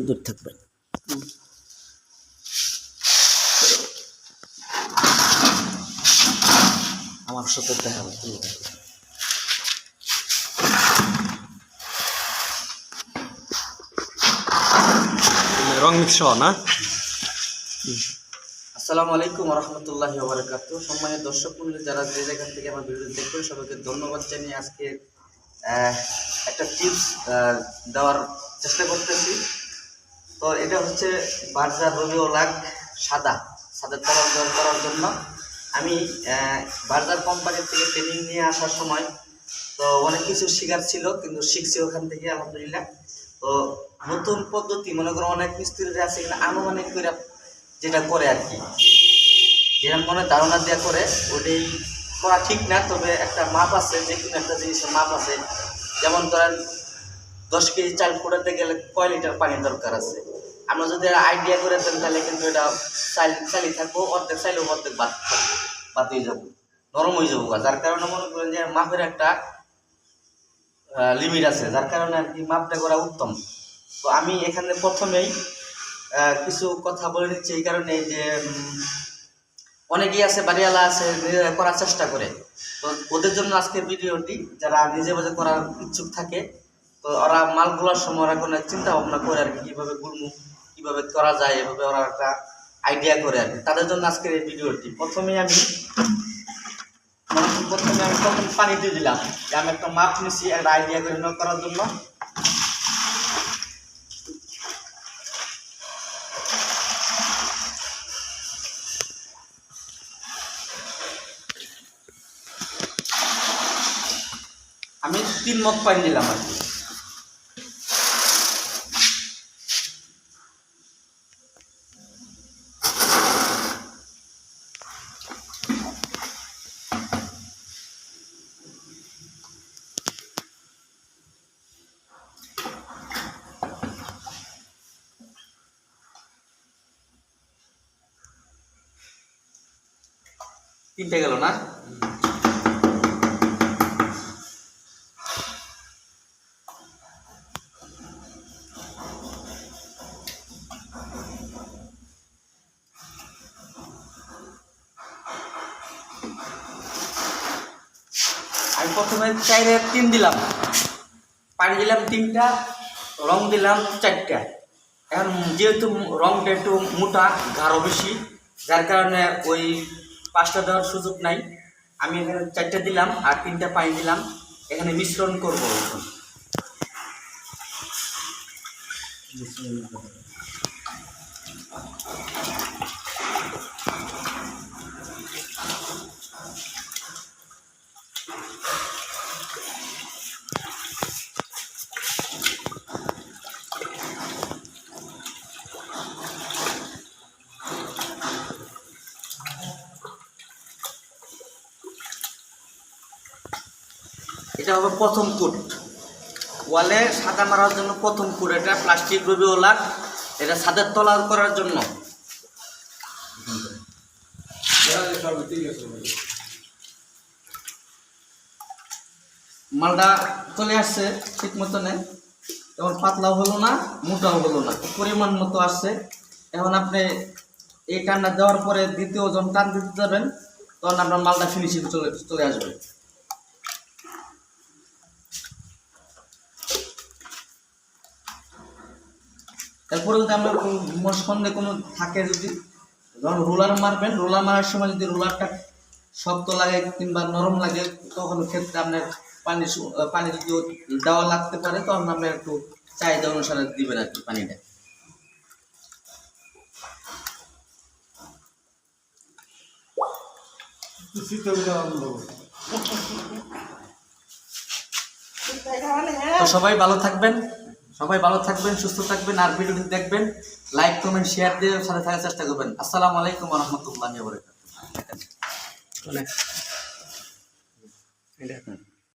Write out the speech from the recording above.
দূর থাকবেন। আমার সাথে দেখা হবে রং মিক্স না। আসসালামু আলাইকুম রহমতুল্লাহি ওয়া বারাকাতুহু। সম্মানিত দর্শক মণ্ডলী, যারা যে জায়গা থেকে আমার ভিডিও দেখবেন সবাইকে ধন্যবাদ জানিয়ে আজকে একটা টিপস দেওয়ার চেষ্টা করতেছি। তো এটা হচ্ছে বার্জার রবিও লাগ সাদার তরল করার জন্য আমি বার্জার কোম্পানির থেকে ট্রেনিং নিয়ে আসার সময় তো অনেক কিছু শেখার ছিল, কিন্তু শিখছি ওখান থেকে আলহামদুলিল্লাহ। তো নতুন পদ্ধতি মনে করো অনেক মিস্ত্রিরা আছে এখানে আনুমানিক করে যেটা করে আর কি, যেটা মনে ধারণা দেওয়া করে ওটাই করা ঠিক না। তবে একটা মাপ আছে, যে কোনো একটা জিনিসের মাপ আছে। যেমন ধরেন 10 কেজি চাল ফোটাতে গেলে কয় লিটার পানি দরকার আছে, আমরা যদি আইডিয়া করে দেন তাহলে কিন্তু এটা চালি থাকবো, অর্ধেক চাইলেও অর্ধেক বাদ হয়ে যাবো, নরম হয়ে যাবো। যার কারণে মনে করেন যে মাপের একটা লিমিট আছে, যার কারণে আর কি মাপটা করা উত্তম। তো আমি এখানে প্রথমেই কিছু কথা বলে নিচ্ছি এই কারণে যে অনেকেই আছে বাড়িওয়ালা আছে নিজেরা করার চেষ্টা করে, তো ওদের জন্য আজকের ভিডিওটি। যারা নিজে বাজে করার ইচ্ছুক থাকে তো ওরা মালগুলোর সময় ওরা কোনো চিন্তা ভাবনা করে আর কি, কীভাবে গুলমু কীভাবে করা যায় এভাবে ওরা একটা আইডিয়া করে আর কি, তাদের জন্য আজকের এই ভিডিওটি। প্রথমে আমি প্রথম পানি দিয়ে দিলাম যে আমি একটা মাপ নিছি একটা আইডিয়া করে করার জন্য। আমি 3 মগ পানি দিলাম আর কি। তিনটে গেল না? আমি প্রথমে 4-3 দিলাম, পানি দিলাম 3টা, রং দিলাম 4টা। এখন যেহেতু রংটা একটু মোটা গাঢ় বেশি, যার কারণে ওই 5টা দেওয়ার সুযোগ নাই। আমি এখানে 4টা দিলাম আর 3টা পানি দিলাম, এখানে মিশ্রণ করবো। এটা হবে প্রথম কোট, ওয়ালে সাদা মারার জন্য প্রথম কোট। এটা প্লাস্টিক রবিও লাগ, এটা ছাদের তলা করার জন্য। মালটা চলে আসছে ঠিক মতনে, এখন পাতলাও হলো না মোটাও হলো না, পরিমাণ মতো আসছে। এখন আপনি এই টানটা দেওয়ার পরে দ্বিতীয় যখন টান দিতে যাবেন তখন আপনার মালটা ফিনিশিং চলে আসবে। তারপরে যদি আমরা সন্দেহ কোনো থাকে, যদি যখন রোলার মারবেন, রোলার মারার সময় যদি রোলারটা শক্ত লাগে কিংবা নরম লাগে, তখন ক্ষেত্রে আপনার পানি যদি দেওয়া লাগতে পারে, তখন আপনার একটু চাহিদা অনুসারে দিবেন আর কি পানিটা। তো সবাই ভালো থাকবেন, সুস্থ থাকবেন, আর ভিডিওটি দেখবেন, লাইক কমেন্ট শেয়ার দিয়ে সাথে থাকার চেষ্টা করবেন। আসসালামু আলাইকুম ওয়া রাহমাতুল্লাহি ওয়া বারাকাতুহু।